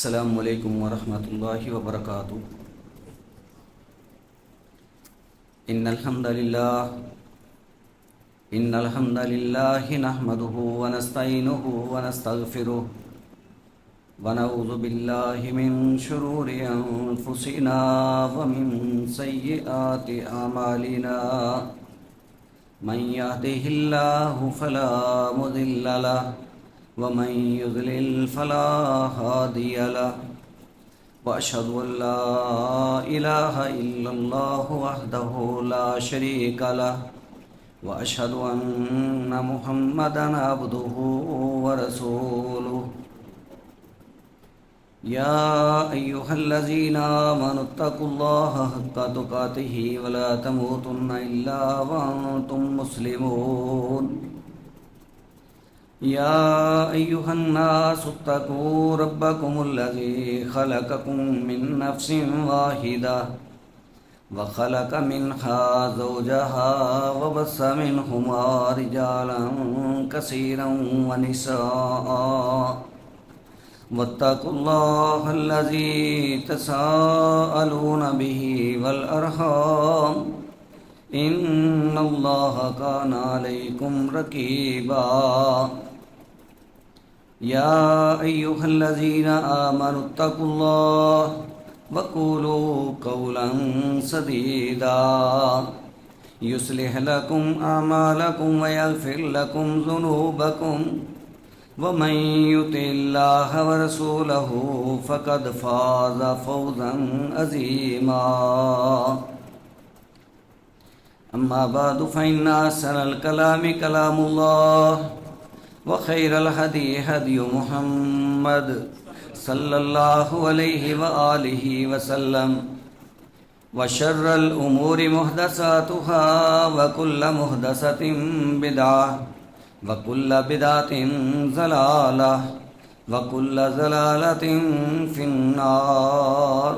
السلام علیکم ورحمۃ اللہ وبرکاتہ۔ ان الحمد للہ نحمده ونستعینه ونستغفره ونعوذ باللہ من شرور انفسنا ومن سیئات اعمالنا من يهده الله فلا مضل له ومن يضلل فلا هادي له وأشهد أن لا إله إلا الله وحده لا شريك له وأشهد أن محمدا عبده ورسوله يا أيها الذين آمنوا اتقوا الله حق تقاته ولا تموتن إلا وأنتم مسلمون يا أيها الناس اتقوا ربكم الذي خلقكم من نفس واحدة وخلق منها زوجها وبث منهما رجالا كثيرا ونساء واتقوا الله الذي تساءلون به والأرحام إن الله كان عليكم رقيبا يا أيها الذين آمنوا اتقوا الله وقولوا قولا سديدا يصلح لكم أعمالكم ويغفر لكم ذنوبكم ومن يطع الله ورسوله فقد فاز فوزا عظيما أما بعد فإن أحسن الكلام كلام الله وخير الهدي هدي محمد صلى الله عليه وآله وسلم وشر الأمور محدثاتها وكل محدثة بدعة وكل بدعة ضلالة وكل ضلالة في النار۔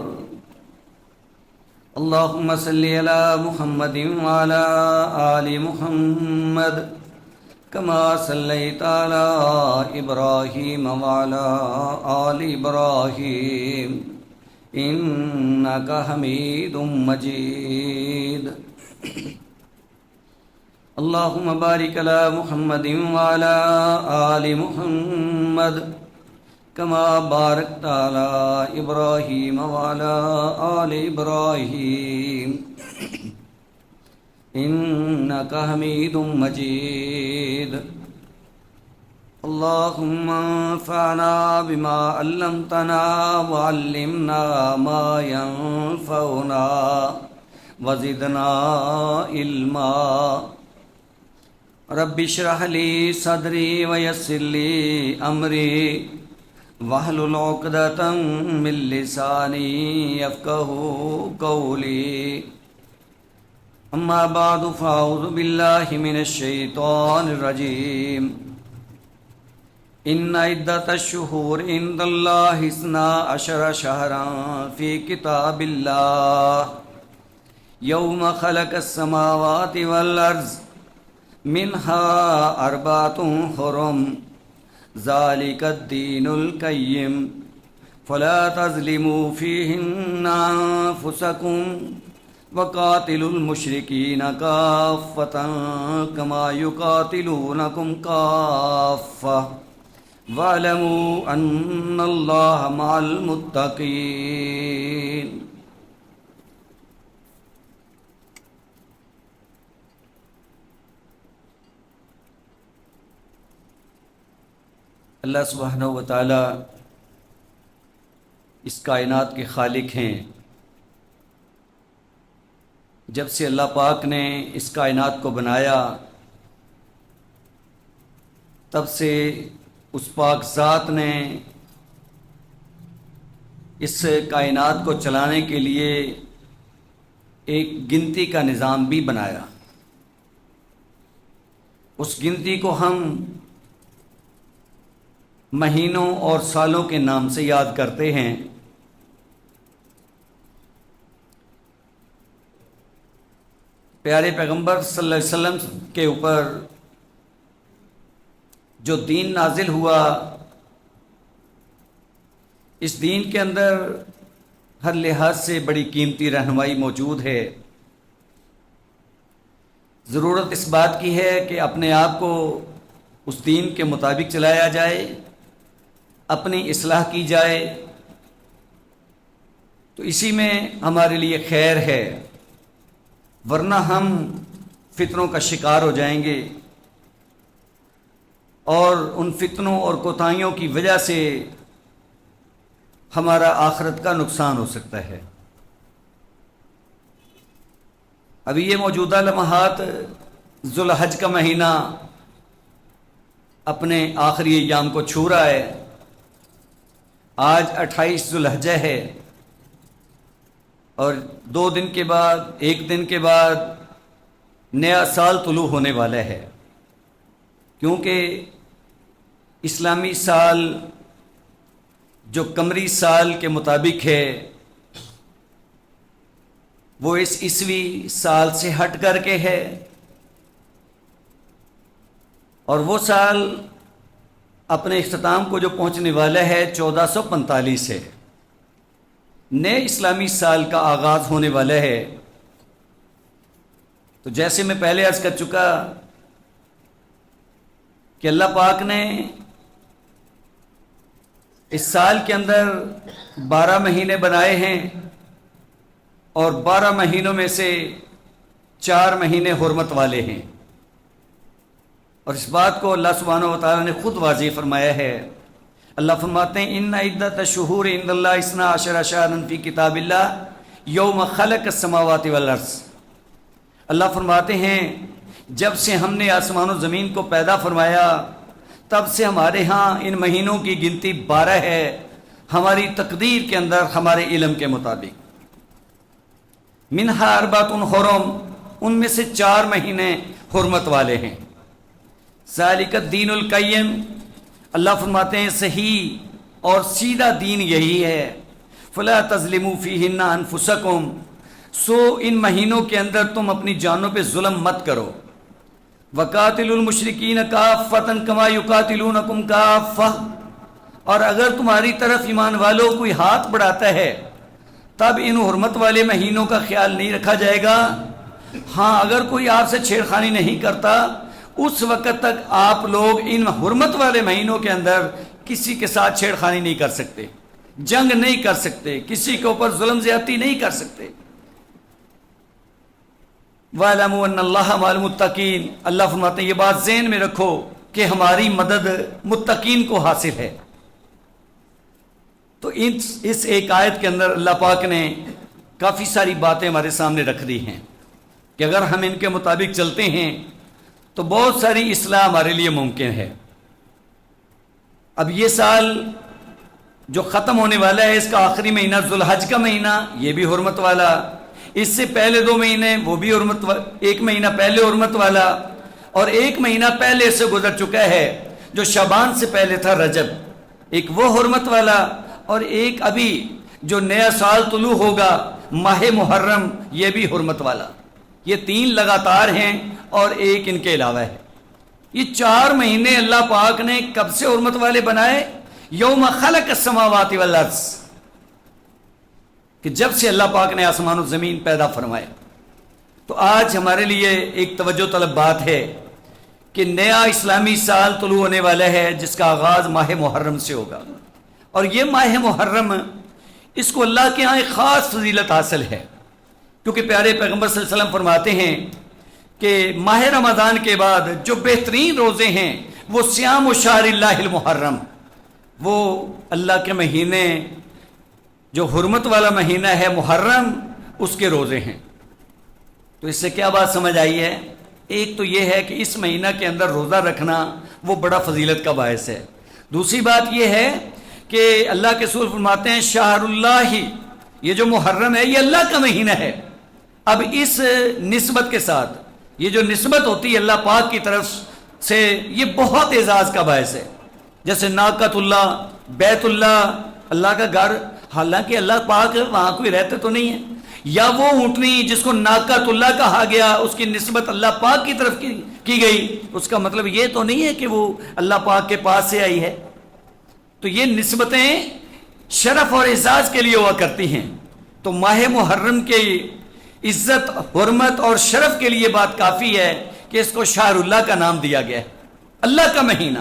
اللهم صل على محمد وعلى آل محمد كما صليت على إبراهيم وعلى آل إبراهيم إنك حميد مجيد۔ اللهم بارك على محمد وعلى آل محمد كما باركت على إبراهيم وعلى آل إبراهيم إنك حميد مجيد۔ اللهم انفعنا بما علمتنا وعلمنا ما ينفعنا وزدنا علما۔ رب اشرح لي صدري ويسر لي أمري واحلل عقدة من لساني يفقهوا قولي۔ أما بعد فأعوذ بالله من الشيطان الرجيم۔ إن عدة الشهور عند الله 12 شهرا في كتاب الله يوم خلق السماوات والأرض منها 4 حرم ذلك الدين القيم فلا تظلموا فيهن أنفسكم وقاتلوا المشركين كافة كما يقاتلونكم كافة واعلموا أن الله مع المتقين۔ اللہ سبحانہ و تعالی اس کائنات کے خالق ہیں۔ جب سے اللہ پاک نے اس کائنات کو بنایا تب سے اس پاک ذات نے اس کائنات کو چلانے کے لیے ایک گنتی کا نظام بھی بنایا۔ اس گنتی کو ہم مہینوں اور سالوں کے نام سے یاد کرتے ہیں۔ پیارے پیغمبر صلی اللہ علیہ وسلم کے اوپر جو دین نازل ہوا اس دین کے اندر ہر لحاظ سے بڑی قیمتی رہنمائی موجود ہے۔ ضرورت اس بات کی ہے کہ اپنے آپ کو اس دین کے مطابق چلایا جائے، اپنی اصلاح کی جائے، تو اسی میں ہمارے لیے خیر ہے، ورنہ ہم فتنوں کا شکار ہو جائیں گے اور ان فتنوں اور کوتاہیوں کی وجہ سے ہمارا آخرت کا نقصان ہو سکتا ہے۔ ابھی یہ موجودہ لمحات ذوالحج کا مہینہ اپنے آخری ایام کو چھو رہا ہے۔ آج 28 ذوالحجہ ہے اور 2 دن کے بعد، 1 دن کے بعد نیا سال طلوع ہونے والا ہے، کیونکہ اسلامی سال جو قمری سال کے مطابق ہے وہ اس عیسوی سال سے ہٹ کر کے ہے، اور وہ سال اپنے اختتام کو جو پہنچنے والا ہے 1445 ہے، نئے اسلامی سال کا آغاز ہونے والا ہے۔ تو جیسے میں پہلے عرض کر چکا کہ اللہ پاک نے اس سال کے اندر 12 مہینے بنائے ہیں، اور 12 مہینوں میں سے 4 مہینے حرمت والے ہیں، اور اس بات کو اللہ سبحانہ و تعالیٰ نے خود واضح فرمایا ہے۔ اللہ فرماتے ہیں ان عدت الشہور عند اللہ 12 شہرا فی کتاب اللہ یوم خلق السماوات والارض۔ اللہ فرماتے ہیں جب سے ہم نے آسمان و زمین کو پیدا فرمایا تب سے ہمارے ہاں ان مہینوں کی گنتی 12 ہے، ہماری تقدیر کے اندر، ہمارے علم کے مطابق۔ منہا اربعۃ حرم، ان میں سے 4 مہینے حرمت والے ہیں۔ ذالک الدین القیم، اللہ فرماتے ہیں صحیح اور سیدھا دین یہی ہے۔ فلا تظلموا فیہن انفسکم، سو ان مہینوں کے اندر تم اپنی جانوں پہ ظلم مت کرو۔ وقاتلوا المشرکین کافۃ کما یقاتلونکم کافۃ، اور اگر تمہاری طرف ایمان والوں کوئی ہاتھ بڑھاتا ہے تب ان حرمت والے مہینوں کا خیال نہیں رکھا جائے گا۔ ہاں اگر کوئی آپ سے چھیڑخانی نہیں کرتا اس وقت تک آپ لوگ ان حرمت والے مہینوں کے اندر کسی کے ساتھ چھیڑخانی نہیں کر سکتے، جنگ نہیں کر سکتے، کسی کے اوپر ظلم زیادتی نہیں کر سکتے۔ وَاعْلَمُوا أَنَّ اللَّهَ مَعَ الْمُتَّقِينَ، اللہ فرماتے ہیں یہ بات ذہن میں رکھو کہ ہماری مدد متقین کو حاصل ہے۔ تو اس ایک آیت کے اندر اللہ پاک نے کافی ساری باتیں ہمارے سامنے رکھ دی ہیں کہ اگر ہم ان کے مطابق چلتے ہیں تو بہت ساری اصلاح ہمارے لیے ممکن ہے۔ اب یہ سال جو ختم ہونے والا ہے اس کا آخری مہینہ ذوالحج کا مہینہ، یہ بھی حرمت والا، اس سے پہلے 2 مہینے وہ بھی حرمت، 1 مہینہ پہلے حرمت والا، اور 1 مہینہ پہلے سے گزر چکا ہے جو شعبان سے پہلے تھا، رجب، ایک وہ حرمت والا، اور ایک ابھی جو نیا سال طلوع ہوگا ماہ محرم، یہ بھی حرمت والا۔ یہ 3 لگاتار ہیں اور ایک ان کے علاوہ ہے۔ یہ 4 مہینے اللہ پاک نے کب سے حرمت والے بنائے؟ یوم خلق السماوات والارض، کہ جب سے اللہ پاک نے آسمان و زمین پیدا فرمائے۔ تو آج ہمارے لیے ایک توجہ طلب بات ہے کہ نیا اسلامی سال طلوع ہونے والا ہے جس کا آغاز ماہ محرم سے ہوگا، اور یہ ماہ محرم اس کو اللہ کے ہاں ایک خاص فضیلت حاصل ہے، کیونکہ پیارے پیغمبر صلی اللہ علیہ وسلم فرماتے ہیں کہ ماہ رمضان کے بعد جو بہترین روزے ہیں وہ صیام و شہر اللہ المحرم، وہ اللہ کے مہینے جو حرمت والا مہینہ ہے محرم، اس کے روزے ہیں۔ تو اس سے کیا بات سمجھ آئی ہے؟ ایک تو یہ ہے کہ اس مہینہ کے اندر روزہ رکھنا وہ بڑا فضیلت کا باعث ہے۔ دوسری بات یہ ہے کہ اللہ کے رسول فرماتے ہیں شہر اللہ، یہ جو محرم ہے یہ اللہ کا مہینہ ہے۔ اب اس نسبت کے ساتھ یہ جو نسبت ہوتی ہے اللہ پاک کی طرف سے، یہ بہت اعزاز کا باعث ہے۔ جیسے ناقۃ اللہ، بیت اللہ، اللہ کا گھر، حالانکہ اللہ پاک وہاں کوئی رہتے تو نہیں ہے، یا وہ اونٹنی جس کو ناقۃ اللہ کہا گیا اس کی نسبت اللہ پاک کی طرف کی گئی، اس کا مطلب یہ تو نہیں ہے کہ وہ اللہ پاک کے پاس سے آئی ہے۔ تو یہ نسبتیں شرف اور اعزاز کے لیے ہوا کرتی ہیں، تو ماہ محرم کے عزت، حرمت اور شرف کے لیے بات کافی ہے کہ اس کو شہر اللہ کا نام دیا گیا ہے، اللہ کا مہینہ۔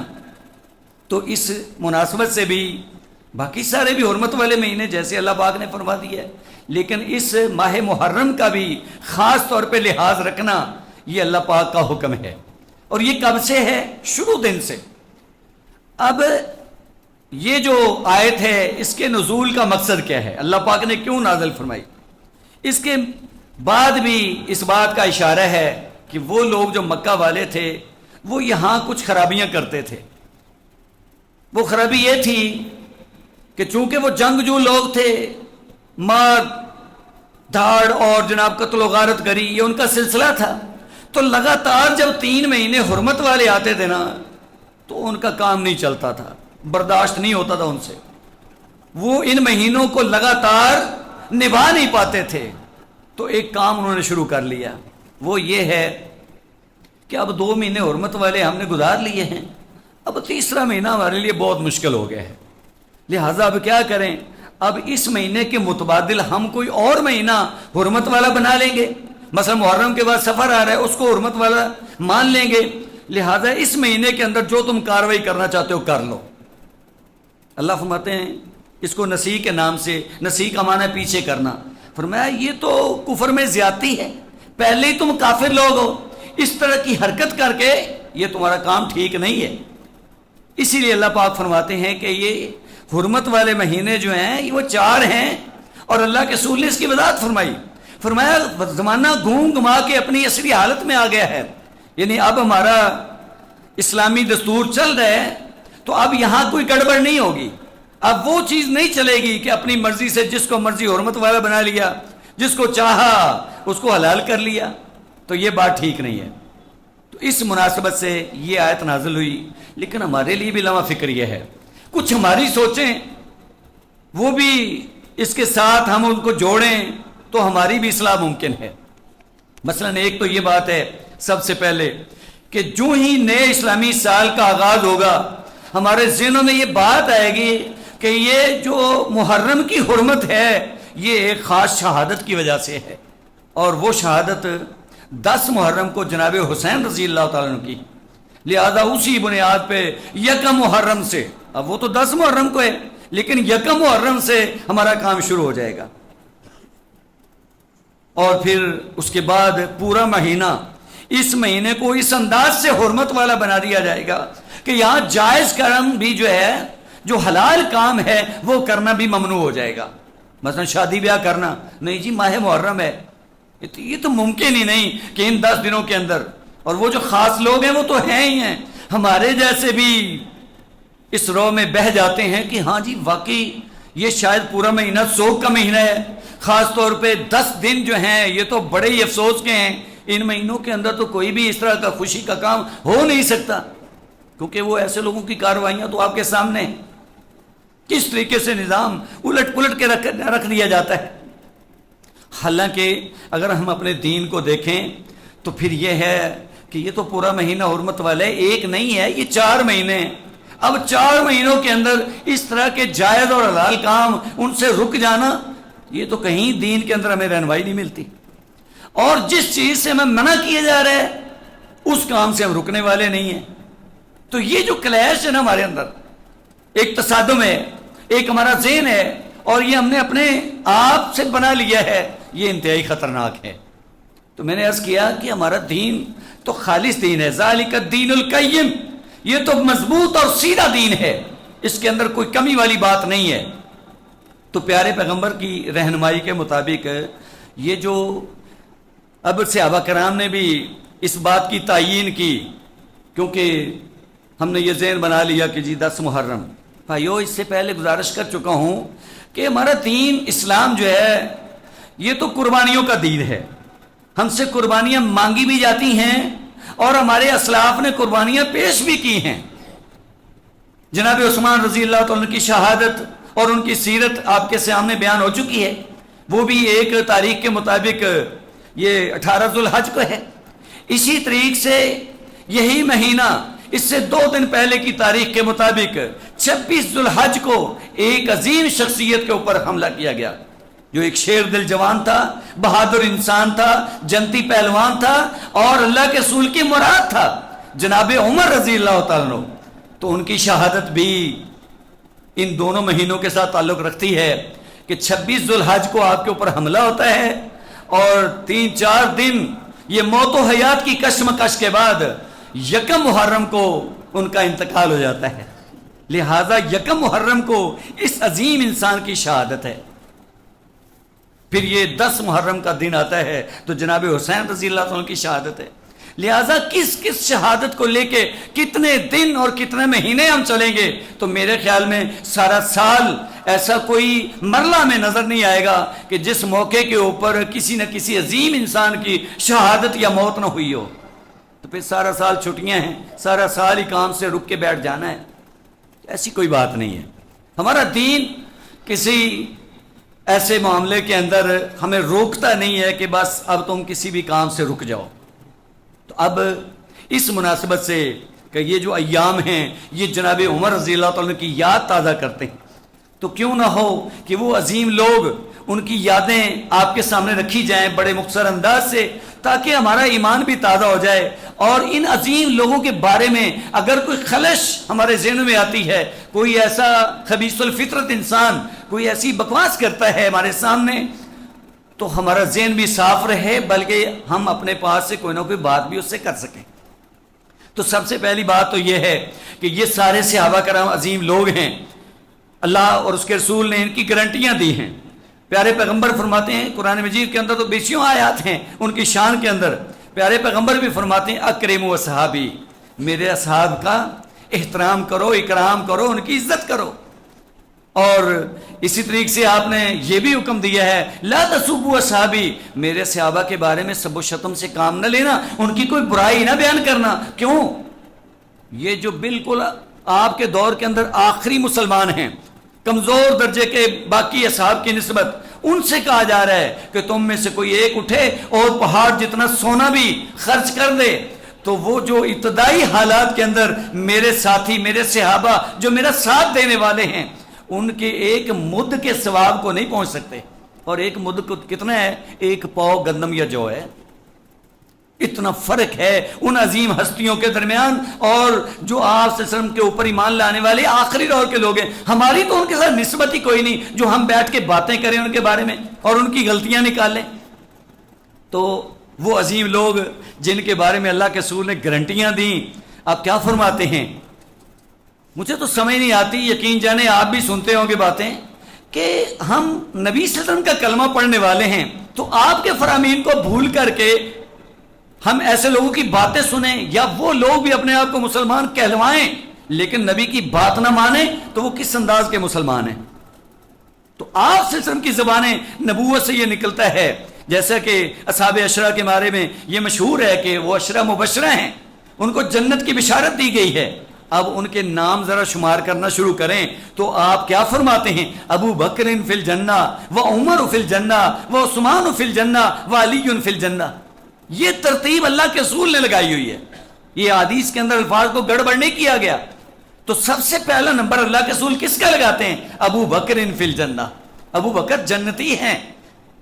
تو اس مناسبت سے بھی باقی سارے بھی حرمت والے مہینے جیسے اللہ پاک نے فرما دیا ہے، لیکن اس ماہ محرم کا بھی خاص طور پہ لحاظ رکھنا یہ اللہ پاک کا حکم ہے۔ اور یہ کب سے ہے؟ شروع دن سے۔ اب یہ جو آیت ہے اس کے نزول کا مقصد کیا ہے، اللہ پاک نے کیوں نازل فرمائی؟ اس کے بعد بھی اس بات کا اشارہ ہے کہ وہ لوگ جو مکہ والے تھے وہ یہاں کچھ خرابیاں کرتے تھے۔ وہ خرابی یہ تھی کہ چونکہ وہ جنگجو لوگ تھے، مار دھاڑ اور جناب قتل و غارت گری یہ ان کا سلسلہ تھا، تو لگاتار جب 3 مہینے حرمت والے آتے تھے نا تو ان کا کام نہیں چلتا تھا، برداشت نہیں ہوتا تھا ان سے، وہ ان مہینوں کو لگاتار نبھا نہیں پاتے تھے۔ تو ایک کام انہوں نے شروع کر لیا، وہ یہ ہے کہ اب 2 مہینے حرمت والے ہم نے گزار لیے ہیں، اب تیسرا مہینہ ہمارے لیے بہت مشکل ہو گیا ہے، لہٰذا اب کیا کریں؟ اب اس مہینے کے متبادل ہم کوئی اور مہینہ حرمت والا بنا لیں گے، مثلا محرم کے بعد سفر آ رہا ہے اس کو حرمت والا مان لیں گے، لہٰذا اس مہینے کے اندر جو تم کاروائی کرنا چاہتے ہو کر لو۔ اللہ فرماتے ہیں اس کو نسیح کے نام سے، نسیح کا معنی ہے پیچھے کرنا، فرمایا یہ تو کفر میں زیادتی ہے، پہلے ہی تم کافر لوگ ہو، اس طرح کی حرکت کر کے یہ تمہارا کام ٹھیک نہیں ہے۔ اسی لیے اللہ پاک فرماتے ہیں کہ یہ حرمت والے مہینے جو ہیں وہ 4 ہیں، اور اللہ کے رسول نے اس کی وضاحت فرمائی، فرمایا زمانہ گھوم گھما کے اپنی اصلی حالت میں آ گیا ہے، یعنی اب ہمارا اسلامی دستور چل رہا ہے تو اب یہاں کوئی گڑبڑ نہیں ہوگی، اب وہ چیز نہیں چلے گی کہ اپنی مرضی سے جس کو مرضی حرمت والا بنا لیا، جس کو چاہا اس کو حلال کر لیا، تو یہ بات ٹھیک نہیں ہے۔ تو اس مناسبت سے یہ آیت نازل ہوئی، لیکن ہمارے لیے بھی لمحہ فکر یہ ہے، کچھ ہماری سوچیں وہ بھی اس کے ساتھ ہم ان کو جوڑیں تو ہماری بھی اصلاح ممکن ہے۔ مثلا ایک تو یہ بات ہے سب سے پہلے کہ جو ہی نئے اسلامی سال کا آغاز ہوگا ہمارے ذہنوں میں یہ بات آئے گی کہ یہ جو محرم کی حرمت ہے یہ ایک خاص شہادت کی وجہ سے ہے، اور وہ شہادت 10 محرم کو جناب حسین رضی اللہ تعالیٰ عنہ کی، لہذا اسی بنیاد پہ 1 محرم سے، اب وہ تو 10 محرم کو ہے لیکن 1 محرم سے ہمارا کام شروع ہو جائے گا، اور پھر اس کے بعد پورا مہینہ اس مہینے کو اس انداز سے حرمت والا بنا دیا جائے گا کہ یہاں جائز کرم بھی جو ہے، جو حلال کام ہے وہ کرنا بھی ممنوع ہو جائے گا، مثلا شادی بیاہ کرنا نہیں جی ماہ محرم ہے، یہ تو ممکن ہی نہیں کہ ان 10 دنوں کے اندر، اور وہ جو خاص لوگ ہیں وہ تو ہیں ہی ہیں، ہمارے جیسے بھی اس رو میں بہہ جاتے ہیں کہ ہاں جی واقعی یہ شاید پورا مہینہ سوگ کا مہینہ ہے، خاص طور پہ 10 دن جو ہیں یہ تو بڑے ہی افسوس کے ہیں، ان مہینوں کے اندر تو کوئی بھی اس طرح کا خوشی کا کام ہو نہیں سکتا، کیونکہ وہ ایسے لوگوں کی کارروائیاں تو آپ کے سامنے ہیں، کس طریقے سے نظام الٹ پلٹ کے رکھ دیا جاتا ہے۔ حالانکہ اگر ہم اپنے دین کو دیکھیں تو پھر یہ ہے کہ یہ تو پورا مہینہ حرمت والا ہے، ایک نہیں ہے، یہ 4 مہینے ہیں، اب 4 مہینوں کے اندر اس طرح کے جائز اور حلال کام ان سے رک جانا، یہ تو کہیں دین کے اندر ہمیں رہنمائی نہیں ملتی، اور جس چیز سے ہمیں منع کیا جا رہا ہے اس کام سے ہم رکنے والے نہیں ہیں۔ تو یہ جو کلیش ہے نا ہمارے اندر، ایک تصادم ہے، ایک ہمارا ذہن ہے، اور یہ ہم نے اپنے آپ سے بنا لیا ہے، یہ انتہائی خطرناک ہے۔ تو میں نے عرض کیا کہ ہمارا دین تو خالص دین ہے، ذالک الدین القیم، یہ تو مضبوط اور سیدھا دین ہے، اس کے اندر کوئی کمی والی بات نہیں ہے۔ تو پیارے پیغمبر کی رہنمائی کے مطابق یہ جو اب صحابہ کرام نے بھی اس بات کی تعیین کی، کیونکہ ہم نے یہ ذہن بنا لیا کہ جی 10 محرم، بھائیو اس سے پہلے گزارش کر چکا ہوں کہ ہمارا دین اسلام جو ہے یہ تو قربانیوں کا دین ہے، ہم سے قربانیاں مانگی بھی جاتی ہیں اور ہمارے اسلاف نے قربانیاں پیش بھی کی ہیں۔ جناب عثمان رضی اللہ تعالیٰ کی شہادت اور ان کی سیرت آپ کے سامنے بیان ہو چکی ہے، وہ بھی ایک تاریخ کے مطابق یہ 18 ذوالحج کو ہے۔ اسی طریق سے یہی مہینہ اس سے 2 دن پہلے کی تاریخ کے مطابق 26 ذوالحج کو ایک عظیم شخصیت کے اوپر حملہ کیا گیا، جو ایک شیر دل جوان تھا، بہادر انسان تھا، جنتی پہلوان تھا اور اللہ کے رسول کی مراد تھا، جناب عمر رضی اللہ تعالیٰ عنہ۔ تو ان کی شہادت بھی ان دونوں مہینوں کے ساتھ تعلق رکھتی ہے کہ 26 ذوالحج کو آپ کے اوپر حملہ ہوتا ہے اور 3-4 دن یہ موت و حیات کی کشمکش کے بعد 1 محرم کو ان کا انتقال ہو جاتا ہے۔ لہذا 1 محرم کو اس عظیم انسان کی شہادت ہے۔ پھر یہ 10 محرم کا دن آتا ہے تو جناب حسین رضی اللہ عنہ کی شہادت ہے۔ لہذا کس شہادت کو لے کے کتنے دن اور کتنے مہینے ہم چلیں گے تو میرے خیال میں سارا سال ایسا کوئی مرلہ میں نظر نہیں آئے گا کہ جس موقع کے اوپر کسی نہ کسی عظیم انسان کی شہادت یا موت نہ ہوئی ہو۔ تو پھر سارا سال چھٹیاں ہیں، سارا سال ہی کام سے رک کے بیٹھ جانا ہے، ایسی کوئی بات نہیں ہے۔ ہمارا دین کسی ایسے معاملے کے اندر ہمیں روکتا نہیں ہے کہ بس اب تم کسی بھی کام سے رک جاؤ۔ تو اب اس مناسبت سے کہ یہ جو ایام ہیں یہ جناب عمر رضی اللہ عنہ کی یاد تازہ کرتے ہیں، تو کیوں نہ ہو کہ وہ عظیم لوگ ان کی یادیں آپ کے سامنے رکھی جائیں بڑے مختصر انداز سے، تاکہ ہمارا ایمان بھی تازہ ہو جائے اور ان عظیم لوگوں کے بارے میں اگر کوئی خلش ہمارے ذہن میں آتی ہے، کوئی ایسا خبیث الفطرت انسان کوئی ایسی بکواس کرتا ہے ہمارے سامنے، تو ہمارا ذہن بھی صاف رہے بلکہ ہم اپنے پاس سے کوئی نہ کوئی بات بھی اس سے کر سکیں۔ تو سب سے پہلی بات تو یہ ہے کہ یہ سارے صحابہ کرام عظیم لوگ ہیں، اللہ اور اس کے رسول نے ان کی گارنٹیاں دی ہیں۔ پیارے پیغمبر فرماتے ہیں، قرآن مجید کے اندر تو بیسیوں آیات ہیں ان کی شان کے اندر، پیارے پیغمبر بھی فرماتے ہیں اکرموا اصحابی، میرے اصحاب کا احترام کرو، اکرام کرو، ان کی عزت کرو۔ اور اسی طریقے سے آپ نے یہ بھی حکم دیا ہے لا تسبوا اصحابی، میرے صحابہ کے بارے میں سب و شتم سے کام نہ لینا، ان کی کوئی برائی نہ بیان کرنا۔ کیوں؟ یہ جو بالکل آپ کے دور کے اندر آخری مسلمان ہیں، کمزور درجے کے باقی اصحاب کی نسبت، ان سے کہا جا رہا ہے کہ تم میں سے کوئی ایک اٹھے اور پہاڑ جتنا سونا بھی خرچ کر دے تو وہ جو ابتدائی حالات کے اندر میرے ساتھی، میرے صحابہ جو میرا ساتھ دینے والے ہیں، ان کے ایک مد کے ثواب کو نہیں پہنچ سکتے۔ اور ایک مد کو کتنا ہے؟ 1 پاؤ گندم یا جو ہے، اتنا فرق ہے ان عظیم ہستیوں کے درمیان اور جو آپ صلی اللہ علیہ وسلم کے اوپر ایمان لانے والے آخری دور کے لوگ ہیں۔ ہماری تو ان کے ساتھ نسبت ہی کوئی نہیں جو ہم بیٹھ کے باتیں کریں ان کے بارے میں اور ان کی غلطیاں نکالیں۔ تو وہ عظیم لوگ جن کے بارے میں اللہ کے رسول نے گارنٹیاں دیں، آپ کیا فرماتے ہیں؟ مجھے تو سمجھ نہیں آتی، یقین جانے آپ بھی سنتے ہوں گے باتیں، کہ ہم نبی صلی اللہ علیہ وسلم کا کلمہ پڑھنے والے ہیں تو آپ کے فرامین کو بھول کر کے ہم ایسے لوگوں کی باتیں سنیں، یا وہ لوگ بھی اپنے آپ کو مسلمان کہلوائیں لیکن نبی کی بات نہ مانیں، تو وہ کس انداز کے مسلمان ہیں؟ تو آپ صلی اللہ علیہ وسلم کی زبانیں نبوت سے یہ نکلتا ہے، جیسا کہ اصحاب عشرہ کے بارے میں یہ مشہور ہے کہ وہ عشرہ مبشرہ ہیں، ان کو جنت کی بشارت دی گئی ہے۔ اب ان کے نام ذرا شمار کرنا شروع کریں تو آپ کیا فرماتے ہیں؟ ابو بکر فی الجنہ و عمر فی الجنہ و عثمان فی الجنہ و علی فی الجنہ۔ یہ ترتیب اللہ کے رسول نے لگائی ہوئی ہے، یہ حدیث کے اندر الفاظ کو گڑبڑ نہیں کیا گیا۔ تو سب سے پہلا نمبر اللہ کے رسول کس کا لگاتے ہیں؟ ابو بکر فی الجنہ، ابو بکر جنتی ہیں،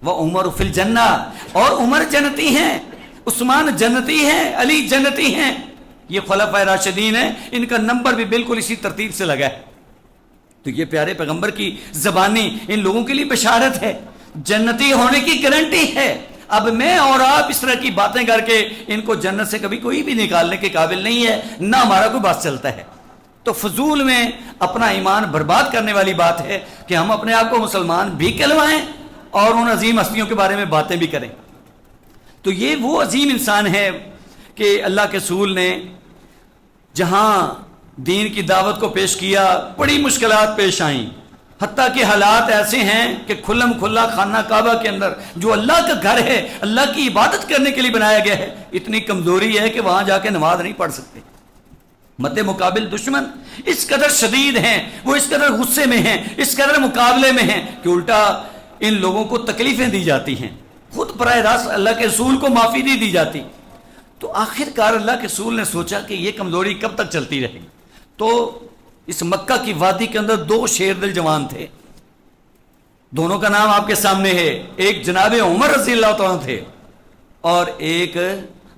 وہ عمر فی الجنہ، اور عمر جنتی ہیں، عثمان جنتی ہیں، علی جنتی ہیں۔ یہ خلفائے راشدین ہیں، ان کا نمبر بھی بالکل اسی ترتیب سے لگا ہے۔ تو یہ پیارے پیغمبر کی زبانی ان لوگوں کے لیے بشارت ہے، جنتی ہونے کی گارنٹی ہے۔ اب میں اور آپ اس طرح کی باتیں کر کے ان کو جنت سے کبھی کوئی بھی نکالنے کے قابل نہیں ہے، نہ ہمارا کوئی بات چلتا ہے۔ تو فضول میں اپنا ایمان برباد کرنے والی بات ہے کہ ہم اپنے آپ کو مسلمان بھی کہلوائیں اور ان عظیم ہستیوں کے بارے میں باتیں بھی کریں۔ تو یہ وہ عظیم انسان ہے کہ اللہ کے رسول نے جہاں دین کی دعوت کو پیش کیا بڑی مشکلات پیش آئیں، حتیٰ کہ حالات ایسے ہیں کہ کھلم کھلا خانہ کعبہ کے اندر جو اللہ کا گھر ہے، اللہ کی عبادت کرنے کے لیے بنایا گیا ہے، اتنی کمزوری ہے کہ وہاں جا کے نماز نہیں پڑھ سکتے۔ مد مقابل دشمن اس قدر شدید ہیں، وہ اس قدر غصے میں ہیں، اس قدر مقابلے میں ہیں کہ الٹا ان لوگوں کو تکلیفیں دی جاتی ہیں، خود براہ راست اللہ کے رسول کو معافی نہیں دی جاتی۔ تو آخر کار اللہ کے رسول نے سوچا کہ یہ کمزوری کب تک چلتی رہے گی. تو اس مکہ کی وادی کے اندر دو شیر دل جوان تھے، دونوں کا نام آپ کے سامنے ہے. ایک جناب عمر رضی اللہ تعالیٰ تھے اور ایک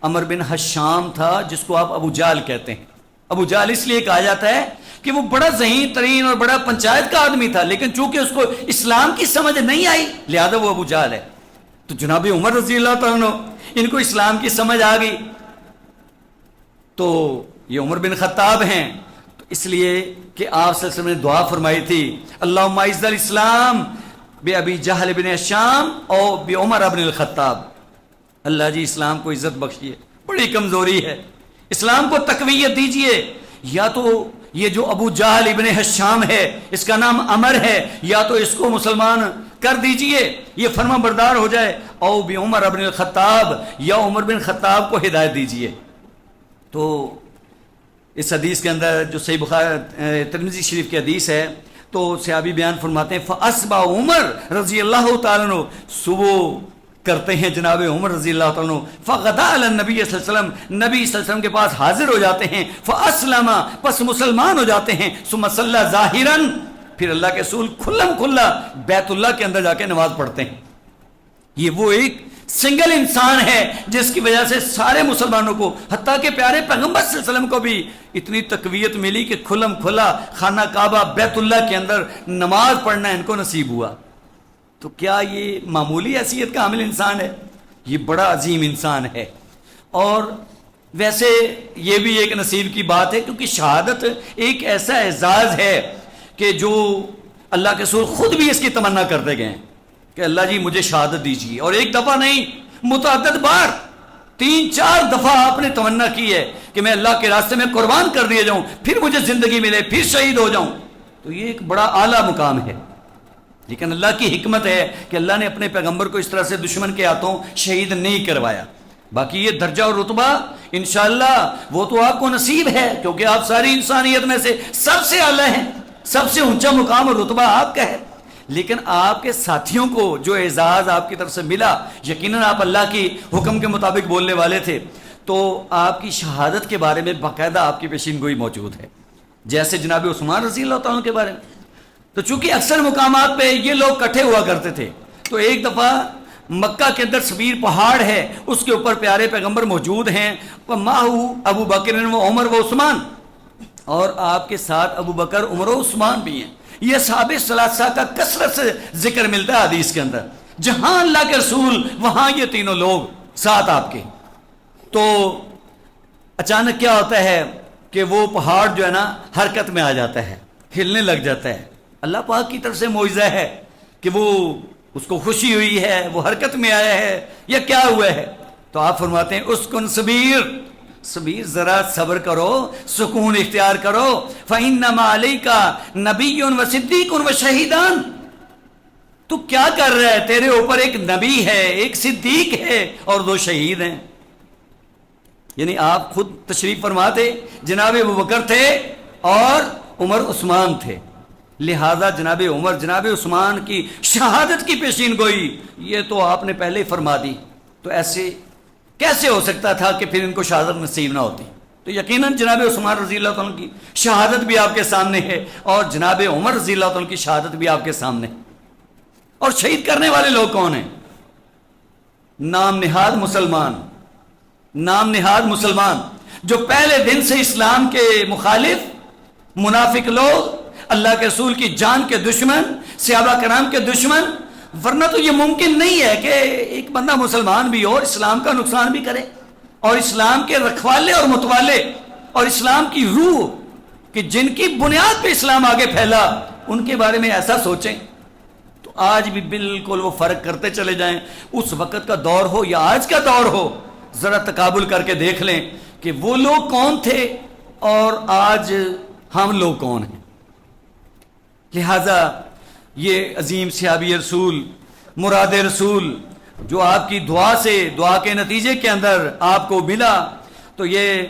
عمر بن حشام تھا جس کو آپ ابو جہل کہتے ہیں. ابو جہل اس لیے کہا جاتا ہے کہ وہ بڑا ذہین ترین اور بڑا پنچایت کا آدمی تھا، لیکن چونکہ اس کو اسلام کی سمجھ نہیں آئی لہذا وہ ابو جہل ہے. تو جناب عمر رضی اللہ تعالیٰ ان کو اسلام کی سمجھ آ گئی. تو یہ عمر بن خطاب ہیں، تو اس لیے کہ آپ صلی اللہ علیہ وسلم نے دعا فرمائی تھی اللہم اعز الاسلام بے ابی جہل بن ہشام اور بے عمر بن الخطاب. اللہ جی اسلام کو عزت بخشیے، بڑی کمزوری ہے، اسلام کو تقویت دیجئے. یا تو یہ جو ابو جہل ابن ہشام ہے اس کا نام عمر ہے، یا تو اس کو مسلمان کر دیجئے، یہ فرما بردار ہو جائے، او بی عمر بن الخطاب، یا عمر بن خطاب کو ہدایت دیجئے. تو اس حدیث کے اندر جو صحیح بخاری ترمذی شریف کی حدیث ہے تو صحابی بیان فرماتے ہیں فاصبح عمر رضی اللہ تعالیٰ عنہ، صبح کرتے ہیں جناب عمر رضی اللہ تعالیٰ عنہ، فغدا علی النبی صلی اللہ علیہ وسلم، نبی صلی اللہ علیہ وسلم کے پاس حاضر ہو جاتے ہیں، فاسلم، پس مسلمان ہو جاتے ہیں، ثم صلی ظاہرا، پھر اللہ کے رسول کھلم کھلا بیت اللہ کے اندر جا کے نماز پڑھتے ہیں. یہ وہ ایک سنگل انسان ہے جس کی وجہ سے سارے مسلمانوں کو، حتیٰ کہ پیارے پیغمبر صلی اللہ علیہ وسلم کو بھی اتنی تقویت ملی کہ کھلم کھلا خانہ کعبہ بیت اللہ کے اندر نماز پڑھنا ان کو نصیب ہوا. تو کیا یہ معمولی حیثیت کا حامل انسان ہے؟ یہ بڑا عظیم انسان ہے. اور ویسے یہ بھی ایک نصیب کی بات ہے کیونکہ شہادت ایک ایسا اعزاز ہے کہ جو اللہ کے رسول خود بھی اس کی تمنا کرتے گئے ہیں کہ اللہ جی مجھے شہادت دیجیے. اور ایک دفعہ نہیں، متعدد بار، 3-4 دفعہ آپ نے تمنا کی ہے کہ میں اللہ کے راستے میں قربان کر دیا جاؤں، پھر مجھے زندگی ملے، پھر شہید ہو جاؤں. تو یہ ایک بڑا اعلیٰ مقام ہے. لیکن اللہ کی حکمت ہے کہ اللہ نے اپنے پیغمبر کو اس طرح سے دشمن کے ہاتھوں شہید نہیں کروایا. باقی یہ درجہ اور رتبہ انشاءاللہ وہ تو آپ کو نصیب ہے کیونکہ آپ ساری انسانیت میں سے سب سے اعلیٰ ہیں، سب سے اونچا مقام اور رتبہ آپ کا ہے. لیکن آپ کے ساتھیوں کو جو اعزاز آپ کی طرف سے ملا، یقیناً آپ اللہ کی حکم کے مطابق بولنے والے تھے، تو آپ کی شہادت کے بارے میں باقاعدہ آپ کی پیشین گوئی موجود ہے. جیسے جناب عثمان رضی اللہ تعالیٰ کے بارے میں، تو چونکہ اکثر مقامات پہ یہ لوگ کٹھے ہوا کرتے تھے، تو ایک دفعہ مکہ کے اندر سبیر پہاڑ ہے، اس کے اوپر پیارے پیغمبر موجود ہیں، ماہو ابو بکر و عمر و عثمان، اور آپ کے ساتھ ابو بکر، عمر و عثمان بھی ہیں. یہ صحابہ ثلاثہ کا کثرت سے ذکر ملتا ہے حدیث کے اندر، جہاں اللہ کے رسول وہاں یہ تینوں لوگ ساتھ آپ کے. تو اچانک کیا ہوتا ہے کہ وہ پہاڑ جو ہے نا حرکت میں آ جاتا ہے، ہلنے لگ جاتا ہے. اللہ پاک کی طرف سے معجزہ ہے کہ وہ اس کو خوشی ہوئی ہے، وہ حرکت میں آیا ہے، یا کیا ہوا ہے. تو آپ فرماتے ہیں اسکن صبیر، صبیر ذرا صبر کرو، سکون اختیار کرو، فَإِنَّمَا عَلَيْكَ نَبِيٌّ وَصِدِّيقٌ وَشَهِيدًا. تو کیا کر رہا ہے؟ تیرے اوپر ایک نبی ہے، ایک صدیق ہے اور 2 شہید ہیں. یعنی آپ خود تشریف فرما تھے، جناب ابو بکر تھے اور عمر عثمان تھے، لہذا جناب عمر جناب عثمان کی شہادت کی پیشین گوئی یہ تو آپ نے پہلے ہی فرما دی. تو ایسے کیسے ہو سکتا تھا کہ پھر ان کو شہادت نصیب نہ ہوتی؟ تو یقیناً جناب عثمان رضی اللہ عنہ کی شہادت بھی آپ کے سامنے ہے اور جناب عمر رضی اللہ عنہ کی شہادت بھی آپ کے سامنے. اور شہید کرنے والے لوگ کون ہیں؟ نام نہاد مسلمان، نام نہاد مسلمان جو پہلے دن سے اسلام کے مخالف منافق لوگ، اللہ کے رسول کی جان کے دشمن، صحابہ کرام کے دشمن. ورنہ تو یہ ممکن نہیں ہے کہ ایک بندہ مسلمان بھی ہو اور اسلام کا نقصان بھی کرے، اور اسلام کے رکھوالے اور متوالے اور اسلام کی روح کہ جن کی بنیاد پہ اسلام آگے پھیلا ان کے بارے میں ایسا سوچیں. تو آج بھی بالکل وہ فرق کرتے چلے جائیں، اس وقت کا دور ہو یا آج کا دور ہو، ذرا تقابل کر کے دیکھ لیں کہ وہ لوگ کون تھے اور آج ہم لوگ کون ہیں. لہذا یہ عظیم صحابی رسول، مراد رسول جو آپ کی دعا سے، دعا کے نتیجے کے اندر آپ کو ملا، تو یہ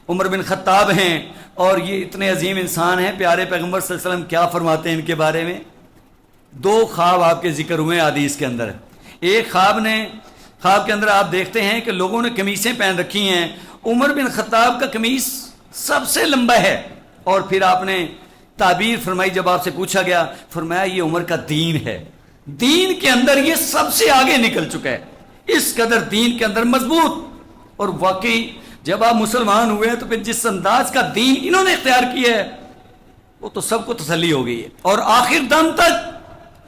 عمر بن خطاب ہیں اور یہ اتنے عظیم انسان ہیں. پیارے پیغمبر صلی اللہ علیہ وسلم کیا فرماتے ہیں ان کے بارے میں؟ 2 خواب آپ کے ذکر ہوئے حدیث کے اندر. ایک خواب نے خواب کے اندر آپ دیکھتے ہیں کہ لوگوں نے قمیصیں پہن رکھی ہیں، عمر بن خطاب کا قمیص سب سے لمبا ہے، اور پھر آپ نے تعبیر فرمائی، جب آپ سے پوچھا گیا فرمایا یہ عمر کا دین ہے، دین کے اندر یہ سب سے آگے نکل چکا ہے، اس قدر دین کے اندر مضبوط۔ اور واقعی جب آپ مسلمان ہوئے تو پھر جس انداز کا دین انہوں نے اختیار کیا ہے وہ تو سب کو تسلی ہو گئی ہے، اور آخر دم تک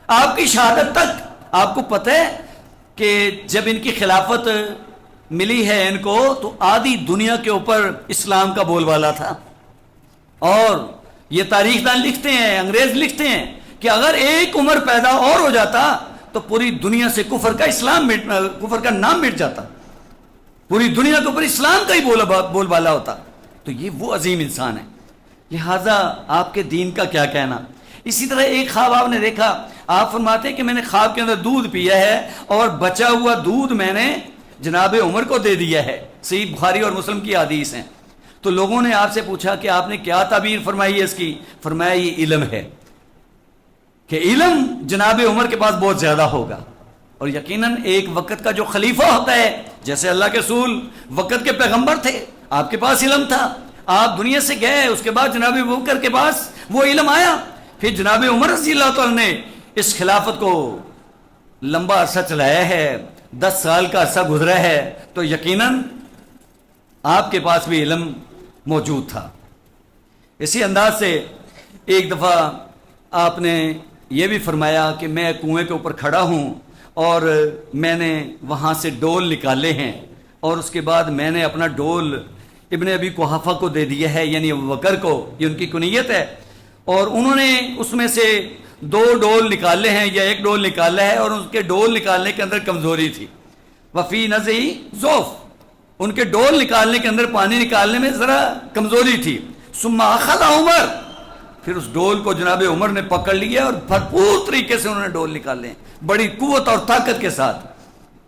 آپ کی شہادت تک آپ کو پتہ ہے کہ جب ان کی خلافت ملی ہے ان کو تو آدھی دنیا کے اوپر اسلام کا بول بالا تھا، اور یہ تاریخ دان لکھتے ہیں، انگریز لکھتے ہیں کہ اگر ایک عمر پیدا اور ہو جاتا تو پوری دنیا سے کفر کا نام مٹ جاتا، پوری دنیا کے اوپر اسلام کا ہی بول بالا ہوتا۔ تو یہ وہ عظیم انسان ہے، لہذا آپ کے دین کا کیا کہنا۔ اسی طرح ایک خواب آپ نے دیکھا، آپ فرماتے ہیں کہ میں نے خواب کے اندر دودھ پیا ہے اور بچا ہوا دودھ میں نے جناب عمر کو دے دیا ہے، صحیح بخاری اور مسلم کی حدیث ہیں۔ تو لوگوں نے آپ سے پوچھا کہ آپ نے کیا تعبیر فرمائی ہے اس کی؟ فرمایا یہ علم ہے، کہ علم جناب عمر کے پاس بہت زیادہ ہوگا، اور یقیناً ایک وقت کا جو خلیفہ ہوتا ہے، جیسے اللہ کے رسول وقت کے پیغمبر تھے، آپ کے پاس علم تھا، آپ دنیا سے گئے، اس کے بعد جناب ابوبکر کے پاس وہ علم آیا، پھر جناب عمر رضی اللہ تعالیٰ نے اس خلافت کو لمبا عرصہ چلایا ہے، 10 سال کا عرصہ گزرا ہے، تو یقیناً آپ کے پاس بھی علم موجود تھا۔ اسی انداز سے ایک دفعہ آپ نے یہ بھی فرمایا کہ میں کنویں کے اوپر کھڑا ہوں اور میں نے وہاں سے ڈول نکالے ہیں، اور اس کے بعد میں نے اپنا ڈول ابن ابی قحافہ کو دے دیا ہے، یعنی ابوبکر کو، یہ ان کی کنیت ہے، اور انہوں نے اس میں سے 2 ڈول نکالے ہیں یا 1 ڈول نکالا ہے، اور ان کے ڈول نکالنے کے اندر کمزوری تھی، وفی نزعی ضعف، ان کے ڈول نکالنے کے اندر پانی نکالنے میں ذرا کمزوری تھی۔ ثم اخذ عمر، پھر اس ڈول کو جناب عمر نے پکڑ لیا اور بھرپور طریقے سے انہوں نے ڈول نکالے، بڑی قوت اور طاقت کے ساتھ۔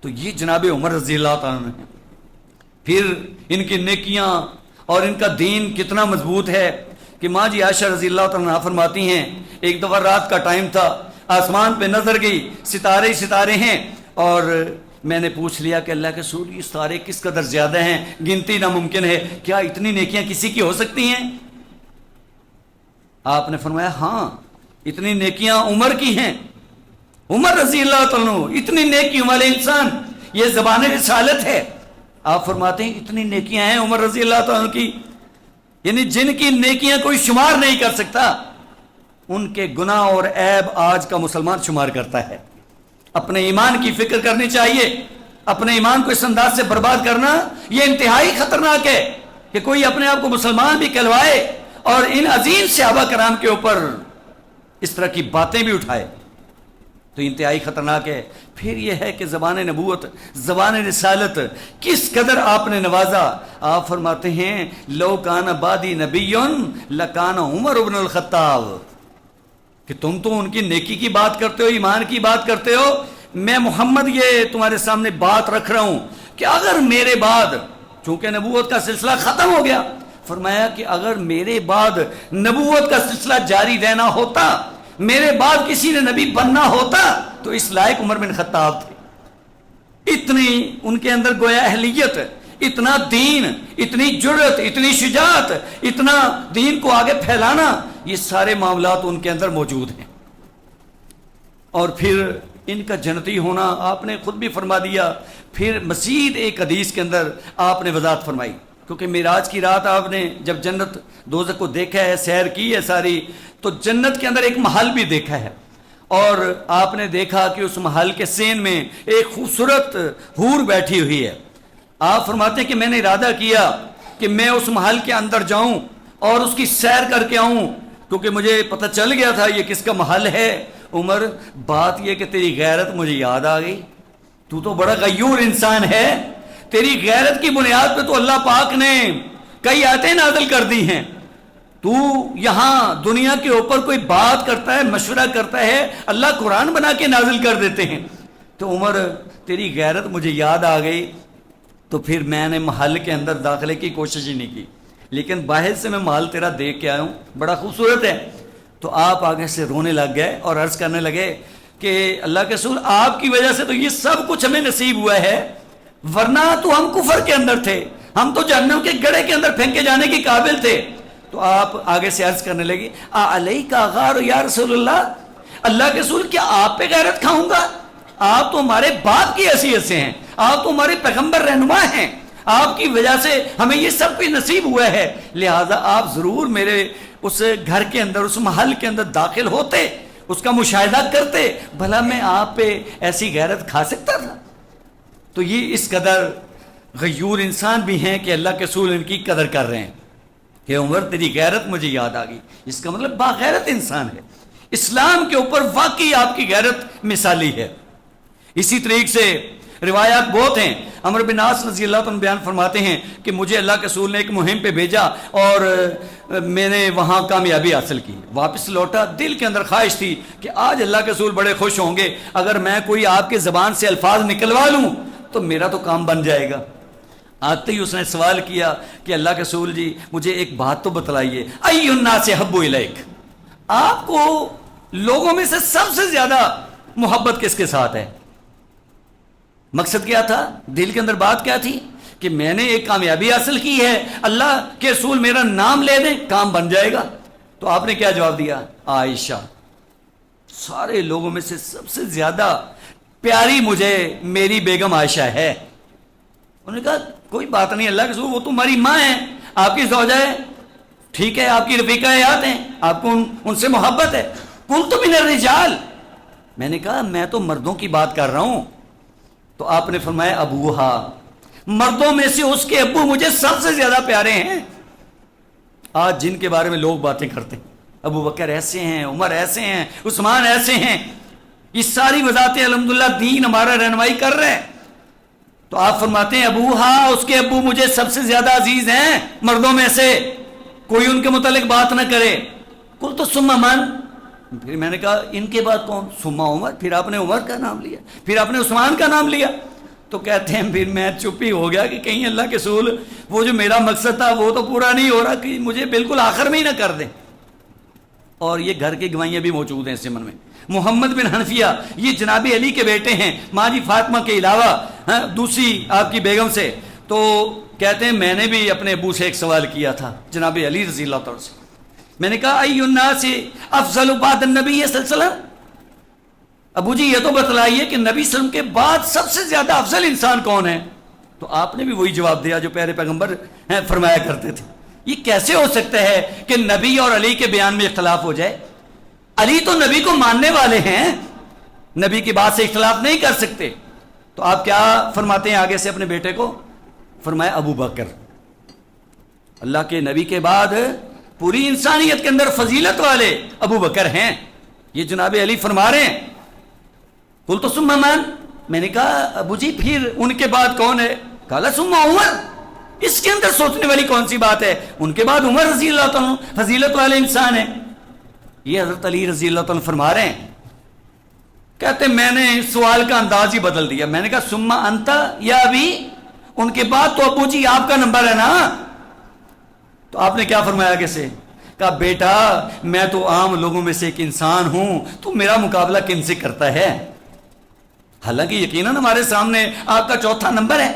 تو یہ جناب عمر رضی اللہ تعالیٰ نے، پھر ان کی نیکیاں اور ان کا دین کتنا مضبوط ہے کہ ماں جی عائشہ رضی اللہ تعالیٰ عنہ فرماتی ہیں ایک دفعہ رات کا ٹائم تھا، آسمان پہ نظر گئی، ستارے ہی ستارے ہیں، اور میں نے پوچھ لیا کہ اللہ کے رسول یہ ستارے کس قدر زیادہ ہیں، گنتی ناممکن ہے، کیا اتنی نیکیاں کسی کی ہو سکتی ہیں؟ آپ نے فرمایا ہاں اتنی نیکیاں عمر کی ہیں، عمر رضی اللہ تعالیٰ عنہ اتنی نیکیوں والے انسان، یہ زبان رسالت ہے۔ آپ فرماتے ہیں اتنی نیکیاں ہیں عمر رضی اللہ تعالیٰ عنہ کی، یعنی جن کی نیکیاں کوئی شمار نہیں کر سکتا، ان کے گناہ اور عیب آج کا مسلمان شمار کرتا ہے۔ اپنے ایمان کی فکر کرنی چاہیے، اپنے ایمان کو اس انداز سے برباد کرنا یہ انتہائی خطرناک ہے کہ کوئی اپنے آپ کو مسلمان بھی کہلوائے اور ان عظیم صحابہ کرام کے اوپر اس طرح کی باتیں بھی اٹھائے، تو انتہائی خطرناک ہے۔ پھر یہ ہے کہ زبان نبوت، زبان رسالت کس قدر آپ نے نوازا۔ آپ فرماتے ہیں لو کان بعدی نبی لکان عمر بن الخطاب، کہ تم تو ان کی نیکی کی بات کرتے ہو، ایمان کی بات کرتے ہو، میں محمد یہ تمہارے سامنے بات رکھ رہا ہوں کہ اگر میرے بعد، چونکہ نبوت کا سلسلہ ختم ہو گیا، فرمایا کہ اگر میرے بعد نبوت کا سلسلہ جاری رہنا ہوتا، میرے بعد کسی نے نبی بننا ہوتا تو اس لائق عمر بن خطاب تھے۔ اتنی ان کے اندر گویا اہلیت، اتنا دین، اتنی جرت، اتنی شجاعت، اتنا دین کو آگے پھیلانا، یہ سارے معاملات ان کے اندر موجود ہیں۔ اور پھر ان کا جنتی ہونا آپ نے خود بھی فرما دیا۔ پھر مزید ایک حدیث کے اندر آپ نے وضاحت فرمائی، کیونکہ معراج کی رات آپ نے جب جنت دوزخ کو دیکھا ہے، سیر کی ہے ساری، تو جنت کے اندر ایک محل بھی دیکھا ہے، اور آپ نے دیکھا کہ اس محل کے سین میں ایک خوبصورت حور بیٹھی ہوئی ہے۔ آپ فرماتے ہیں کہ میں نے ارادہ کیا کہ میں اس محل کے اندر جاؤں اور اس کی سیر کر کے آؤں، کیونکہ مجھے پتہ چل گیا تھا یہ کس کا محل ہے۔ عمر، بات یہ کہ تیری غیرت مجھے یاد آ گئی، تو بڑا غیور انسان ہے، تیری غیرت کی بنیاد پہ تو اللہ پاک نے کئی آیتیں نازل کر دی ہیں، تو یہاں دنیا کے اوپر کوئی بات کرتا ہے، مشورہ کرتا ہے، اللہ قرآن بنا کے نازل کر دیتے ہیں۔ تو عمر تیری غیرت مجھے یاد آ گئی، تو پھر میں نے محل کے اندر داخلے کی کوشش ہی نہیں کی، لیکن باہر سے میں محل تیرا دیکھ کے آیا ہوں، بڑا خوبصورت ہے۔ تو آپ آگے سے رونے لگ گئے اور عرض کرنے لگے، کہ اللہ کے رسول آپ کی وجہ سے تو یہ سب کچھ ہمیں نصیب ہوا ہے، ورنہ تو ہم کفر کے اندر تھے، ہم تو جہنم کے گڑھے کے اندر پھینکے جانے کے قابل تھے۔ تو آپ آگے سے عرض کرنے لگی علیہ کا غار یا رسول اللہ کے رسول کیا آپ پہ غیرت کھاؤں گا؟ آپ تو ہمارے باپ کی حیثیت سے ہیں، آپ تو ہمارے پیغمبر رہنما ہیں، آپ کی وجہ سے ہمیں یہ سب کچھ نصیب ہوا ہے، لہذا آپ ضرور میرے اس گھر کے اندر، اس محل کے اندر داخل ہوتے، اس کا مشاہدہ کرتے، بھلا میں آپ پہ ایسی غیرت کھا سکتا تھا؟ تو یہ اس قدر غیور انسان بھی ہیں کہ اللہ کے رسول ان کی قدر کر رہے ہیں کہ عمر تیری غیرت مجھے یاد آ گئی، اس کا مطلب باغیرت انسان ہے، اسلام کے اوپر واقعی آپ کی غیرت مثالی ہے۔ اسی طریقے سے روایات بہت ہیں۔ عمرو بن عاص رضی اللہ عنہ بیان فرماتے ہیں کہ مجھے اللہ کے رسول نے ایک مہم پہ بھیجا اور میں نے وہاں کامیابی حاصل کی، واپس لوٹا، دل کے اندر خواہش تھی کہ آج اللہ کے رسول بڑے خوش ہوں گے، اگر میں کوئی آپ کے زبان سے الفاظ نکلوا لوں تو میرا تو کام بن جائے گا۔ آتے ہی اس نے سوال کیا کہ اللہ کے رسول جی مجھے ایک بات تو بتلائیے، ای الناس احب الیک، آپ کو لوگوں میں سے سب سے زیادہ محبت کس کے ساتھ ہے؟ مقصد کیا تھا؟ دل کے اندر بات کیا تھی کہ میں نے ایک کامیابی حاصل کی ہے، اللہ کے رسول میرا نام لے دیں کام بن جائے گا۔ تو آپ نے کیا جواب دیا؟ عائشہ، سارے لوگوں میں سے سب سے زیادہ پیاری مجھے میری بیگم عائشہ ہے۔ انہوں نے کہا کوئی بات نہیں اللہ کے رسول، وہ تمہاری ماں ہے، آپ کی زوجہ ہے، ٹھیک ہے، آپ کی رفیقہ حیات ہیں، آپ کو ان سے محبت ہے۔ قلت من الرجال، میں نے کہا میں تو مردوں کی بات کر رہا ہوں۔ تو آپ نے فرمایا ابوہا، مردوں میں سے اس کے ابو مجھے سب سے زیادہ پیارے ہیں۔ آج جن کے بارے میں لوگ باتیں کرتے ہیں، ابو بکر ایسے ہیں، عمر ایسے ہیں، عثمان ایسے ہیں، یہ ساری وضاحتیں الحمدللہ دین ہمارا رہنمائی کر رہے ہیں۔ تو آپ فرماتے ہیں ابوہا، اس کے ابو مجھے سب سے زیادہ عزیز ہیں مردوں میں سے، کوئی ان کے متعلق بات نہ کرے۔ قلت تو ثم من، پھر میں نے کہا ان کے بعد کون؟ ثم عمر، پھر آپ نے عمر کا نام لیا، پھر آپ نے عثمان کا نام لیا۔ تو کہتے ہیں پھر میں چپ ہی ہو گیا کہ کہیں اللہ کے رسول وہ جو میرا مقصد تھا وہ تو پورا نہیں ہو رہا، کہ مجھے بالکل آخر میں ہی نہ کر دیں۔ اور یہ گھر کی گواہیاں بھی موجود ہیں اس ضمن میں۔ محمد بن حنفیہ یہ جناب علی کے بیٹے ہیں، ماں جی فاطمہ کے علاوہ دوسری آپ کی بیگم سے۔ تو کہتے ہیں میں نے بھی اپنے ابو سے ایک سوال کیا تھا جناب علی رضی اللہ تعالیٰ سے، میں نے کہا ای الناس افضل بعد النبی صلی اللہ علیہ وسلم، ابو جی یہ تو بتلائیے کہ نبی صلی اللہ علیہ وسلم کے بعد سب سے زیادہ افضل انسان کون ہے؟ تو آپ نے بھی وہی جواب دیا جو پیارے پیغمبر فرمایا کرتے تھے۔ یہ کیسے ہو سکتا ہے کہ نبی اور علی کے بیان میں اختلاف ہو جائے؟ علی تو نبی کو ماننے والے ہیں، نبی کی بات سے اختلاف نہیں کر سکتے۔ تو آپ کیا فرماتے ہیں آگے سے اپنے بیٹے کو؟ فرمایا ابو بکر، اللہ کے نبی کے بعد پوری انسانیت کے اندر فضیلت والے ابو بکر ہیں، یہ جناب علی فرما رہے ہیں۔ قلت ثم من، میں نے کہا ابو جی پھر ان کے بعد کون ہے؟ قال ثم عمر، اس کے اندر سوچنے والی کون سی بات ہے؟ ان کے بعد عمر رضی اللہ عنہ فضیلت والے انسان ہیں۔ یہ حضرت علی رضی اللہ عنہ فرما رہے ہیں۔ کہتے میں نے سوال کا انداز ہی بدل دیا، میں نے کہا ثم انت یا ابی، ان کے بعد تو ابو جی آپ کا نمبر ہے نا۔ تو آپ نے کیا فرمایا آگے سے؟ کہا بیٹا میں تو عام لوگوں میں سے ایک انسان ہوں، تو میرا مقابلہ کن سے کرتا ہے؟ حالانکہ یقیناً ہمارے سامنے آپ کا چوتھا نمبر ہے،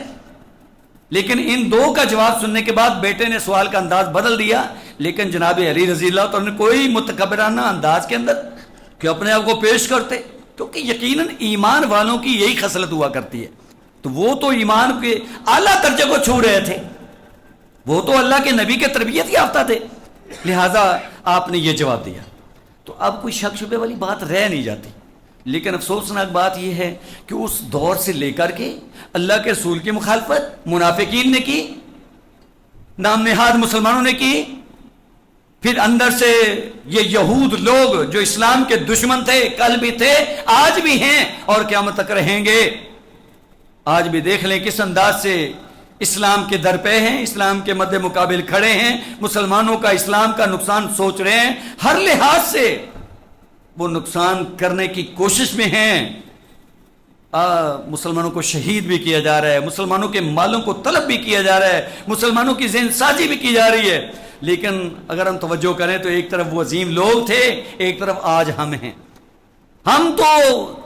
لیکن ان دو کا جواب سننے کے بعد بیٹے نے سوال کا انداز بدل دیا۔ لیکن جناب علی رضی اللہ عنہ نے کوئی متکبرانہ انداز کے اندر کہ اپنے آپ کو پیش کرتے، کیونکہ یقیناً ایمان والوں کی یہی خصلت ہوا کرتی ہے۔ تو وہ تو ایمان کے اعلیٰ درجے کو چھو رہے تھے، وہ تو اللہ کے نبی کے تربیت یافتہ تھے، لہٰذا آپ نے یہ جواب دیا۔ تو اب کوئی شک شبے والی بات رہ نہیں جاتی۔ لیکن افسوسناک بات یہ ہے کہ اس دور سے لے کر کے اللہ کے رسول کی مخالفت منافقین نے کی، نام نہاد مسلمانوں نے کی، پھر اندر سے یہ یہود لوگ جو اسلام کے دشمن تھے، کل بھی تھے، آج بھی ہیں اور قیامت تک رہیں گے۔ آج بھی دیکھ لیں کس انداز سے اسلام کے در پہ ہیں، اسلام کے مد مقابل کھڑے ہیں، مسلمانوں کا اسلام کا نقصان سوچ رہے ہیں، ہر لحاظ سے وہ نقصان کرنے کی کوشش میں ہیں۔ مسلمانوں کو شہید بھی کیا جا رہا ہے، مسلمانوں کے مالوں کو طلب بھی کیا جا رہا ہے، مسلمانوں کی ذہن سازی بھی کی جا رہی ہے۔ لیکن اگر ہم توجہ کریں تو ایک طرف وہ عظیم لوگ تھے، ایک طرف آج ہم ہیں۔ ہم تو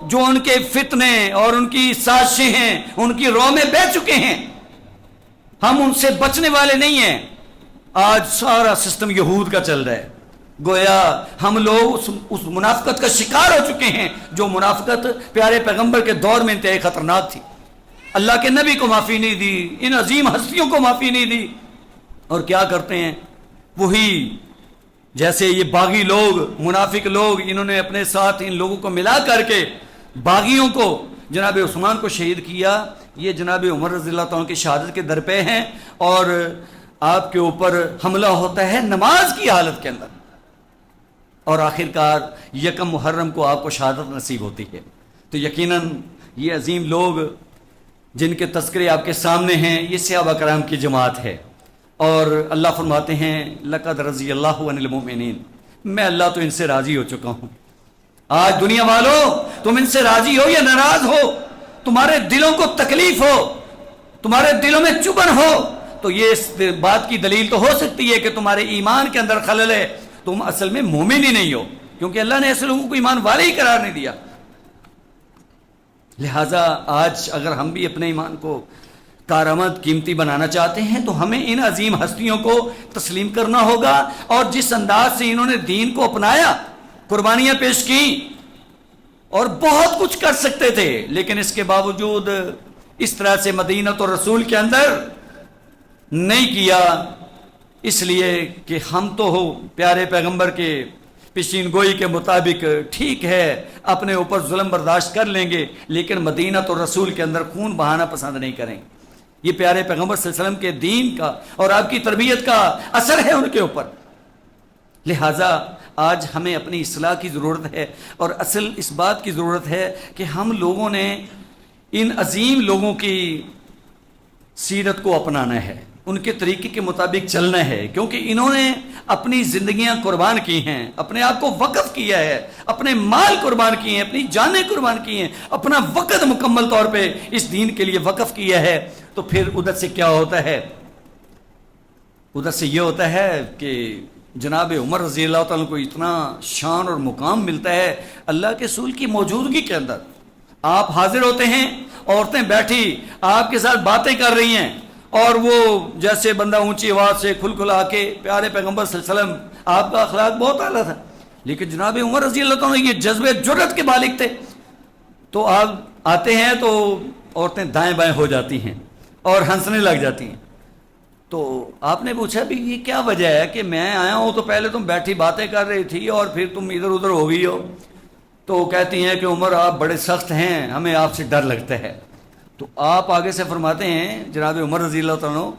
جو ان کے فتنے اور ان کی سازشیں ہیں ان کی رو میں بہ چکے ہیں، ہم ان سے بچنے والے نہیں ہیں۔ آج سارا سسٹم یہود کا چل رہا ہے، گویا ہم لوگ اس منافقت کا شکار ہو چکے ہیں جو منافقت پیارے پیغمبر کے دور میں انتہائی خطرناک تھی۔ اللہ کے نبی کو معافی نہیں دی، ان عظیم ہستیوں کو معافی نہیں دی، اور کیا کرتے ہیں وہی جیسے یہ باغی لوگ، منافق لوگ، انہوں نے اپنے ساتھ ان لوگوں کو ملا کر کے باغیوں کو، جناب عثمان کو شہید کیا۔ یہ جناب عمر رضی اللہ تعالیٰ کی شہادت کے درپے ہیں، اور آپ کے اوپر حملہ ہوتا ہے نماز کی حالت کے اندر، اور آخرکار یکم محرم کو آپ کو شہادت نصیب ہوتی ہے۔ تو یقیناً یہ عظیم لوگ جن کے تذکرے آپ کے سامنے ہیں، یہ صحابہ کرام کی جماعت ہے، اور اللہ فرماتے ہیں لقد رضی اللہ عن المؤمنین، میں اللہ تو ان سے راضی ہو چکا ہوں۔ آج دنیا والوں تم ان سے راضی ہو یا ناراض ہو، تمہارے دلوں کو تکلیف ہو، تمہارے دلوں میں چبھن ہو، تو یہ اس بات کی دلیل تو ہو سکتی ہے کہ تمہارے ایمان کے اندر خلل ہے، تم اصل میں مومن ہی نہیں ہو، کیونکہ اللہ نے ایسے لوگوں کو ایمان والے ہی قرار نہیں دیا۔ لہٰذا آج اگر ہم بھی اپنے ایمان کو کارآمد قیمتی بنانا چاہتے ہیں تو ہمیں ان عظیم ہستیوں کو تسلیم کرنا ہوگا، اور جس انداز سے انہوں نے دین کو اپنایا، قربانیاں پیش کی، اور بہت کچھ کر سکتے تھے، لیکن اس کے باوجود اس طرح سے مدینہ تو رسول کے اندر نہیں کیا، اس لیے کہ ہم تو ہو پیارے پیغمبر کے پیشین گوئی کے مطابق ٹھیک ہے اپنے اوپر ظلم برداشت کر لیں گے، لیکن مدینہ تو رسول کے اندر خون بہانا پسند نہیں کریں گے۔ یہ پیارے پیغمبر صلی اللہ علیہ وسلم کے دین کا اور آپ کی تربیت کا اثر ہے ان کے اوپر۔ لہٰذا آج ہمیں اپنی اصلاح کی ضرورت ہے، اور اصل اس بات کی ضرورت ہے کہ ہم لوگوں نے ان عظیم لوگوں کی سیرت کو اپنانا ہے، ان کے طریقے کے مطابق چلنا ہے، کیونکہ انہوں نے اپنی زندگیاں قربان کی ہیں، اپنے آپ کو وقف کیا ہے، اپنے مال قربان کیے ہیں، اپنی جانیں قربان کی ہیں، اپنا وقت مکمل طور پہ اس دین کے لیے وقف کیا ہے۔ تو پھر ادھر سے کیا ہوتا ہے؟ ادھر سے یہ ہوتا ہے کہ جناب عمر رضی اللہ تعالیٰ کو اتنا شان اور مقام ملتا ہے اللہ کے رسول کی موجودگی کے اندر۔ آپ حاضر ہوتے ہیں، عورتیں بیٹھی آپ کے ساتھ باتیں کر رہی ہیں، اور وہ جیسے بندہ اونچی آواز سے کھل کھلا کے پیارے پیغمبر صلی اللہ علیہ وسلم، آپ کا اخلاق بہت اعلیٰ تھا، لیکن جناب عمر رضی اللہ تعالیٰ یہ جذبے جرأت کے مالک تھے، تو آپ آتے ہیں تو عورتیں دائیں بائیں ہو جاتی ہیں اور ہنسنے لگ جاتی ہیں۔ تو آپ نے پوچھا بھی یہ کیا وجہ ہے کہ میں آیا ہوں تو پہلے تم بیٹھی باتیں کر رہی تھی اور پھر تم ادھر ادھر ہو گئی ہو؟ تو کہتی ہیں کہ عمر آپ بڑے سخت ہیں، ہمیں آپ سے ڈر لگتا ہے۔ تو آپ آگے سے فرماتے ہیں جناب عمر رضی اللہ تعالیٰ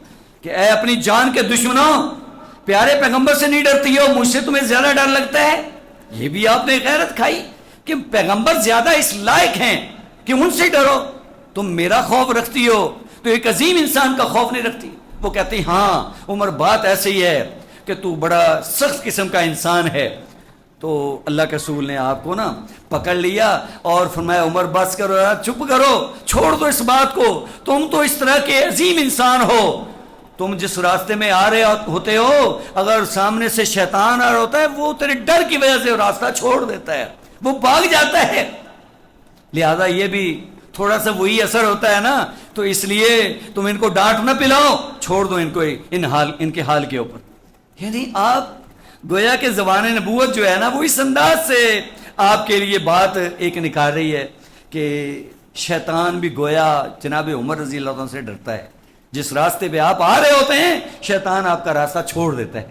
کہ اے اپنی جان کے دشمنوں، پیارے پیغمبر سے نہیں ڈرتی ہو، مجھ سے تمہیں زیادہ ڈر لگتا ہے؟ یہ بھی آپ نے غیرت کھائی کہ پیغمبر زیادہ اس لائق ہیں کہ ان سے ڈرو، تم میرا خوف رکھتی ہو تو ایک عظیم انسان کا خوف نہیں رکھتی۔ وہ کہتی ہاں عمر بات ایسے ہی ہے کہ تو بڑا سخت قسم کا انسان ہے۔ تو اللہ کے رسول نے آپ کو نا پکڑ لیا اور فرمایا عمر بس کرو یار، چپ کرو، چھوڑ دو اس بات کو، تم تو اس طرح کے عظیم انسان ہو، تم جس راستے میں آ رہے ہوتے ہو، اگر سامنے سے شیطان آ رہا ہوتا ہے وہ تیرے ڈر کی وجہ سے راستہ چھوڑ دیتا ہے، وہ بھاگ جاتا ہے، لہذا یہ بھی تھوڑا سا وہی اثر ہوتا ہے نا، تو اس لیے تم ان کو ڈانٹ نہ پلاؤ، چھوڑ دو ان کو ان کے حال کے اوپر۔ یعنی آپ گویا کہ زبان نبوت جو ہے نا وہ اس انداز سے آپ کے لیے بات ایک نکال رہی ہے کہ شیطان بھی گویا جناب عمر رضی اللہ عنہ سے ڈرتا ہے، جس راستے پہ آپ آ رہے ہوتے ہیں شیطان آپ کا راستہ چھوڑ دیتا ہے۔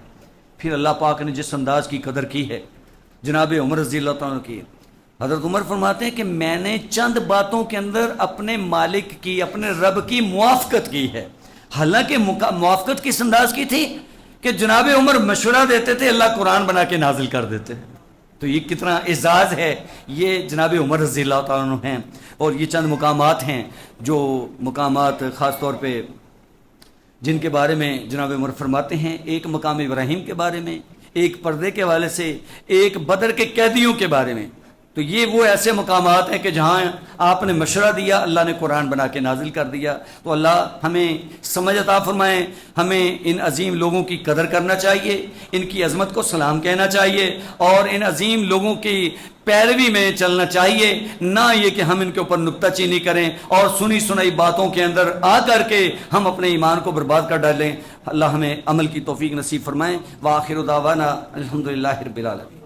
پھر اللہ پاک نے جس انداز کی قدر کی ہے جناب عمر رضی اللہ عنہ کی، حضرت عمر فرماتے ہیں کہ میں نے چند باتوں کے اندر اپنے مالک کی، اپنے رب کی موافقت کی ہے، حالانکہ موافقت کس انداز کی تھی کہ جناب عمر مشورہ دیتے تھے، اللہ قرآن بنا کے نازل کر دیتے۔ تو یہ کتنا اعزاز ہے، یہ جناب عمر رضی اللہ تعالیٰ عنہ ہیں، اور یہ چند مقامات ہیں جو مقامات خاص طور پہ جن کے بارے میں جناب عمر فرماتے ہیں، ایک مقام ابراہیم کے بارے میں، ایک پردے کے حوالے سے، ایک بدر کے قیدیوں کے بارے میں۔ تو تو یہ وہ ایسے مقامات ہیں کہ جہاں آپ نے مشورہ دیا، اللہ نے قرآن بنا کے نازل کر دیا. تو اللہ ہمیں سمجھ عطا فرمائیں. ہمیں ان عظیم لوگوں کی قدر کرنا چاہیے، ان کی عظمت کو سلام کہنا چاہیے، اور ان عظیم لوگوں کی پیروی میں چلنا چاہیے، نہ یہ کہ ہم ان کے اوپر نکتہ چینی کریں اور سنی سنائی باتوں کے اندر آ کر کے ہم اپنے ایمان کو برباد کر ڈالیں. اللہ ہمیں عمل کی توفیق نصیب فرمائیں. وآخر دعوانا الحمدللہ رب العالمین.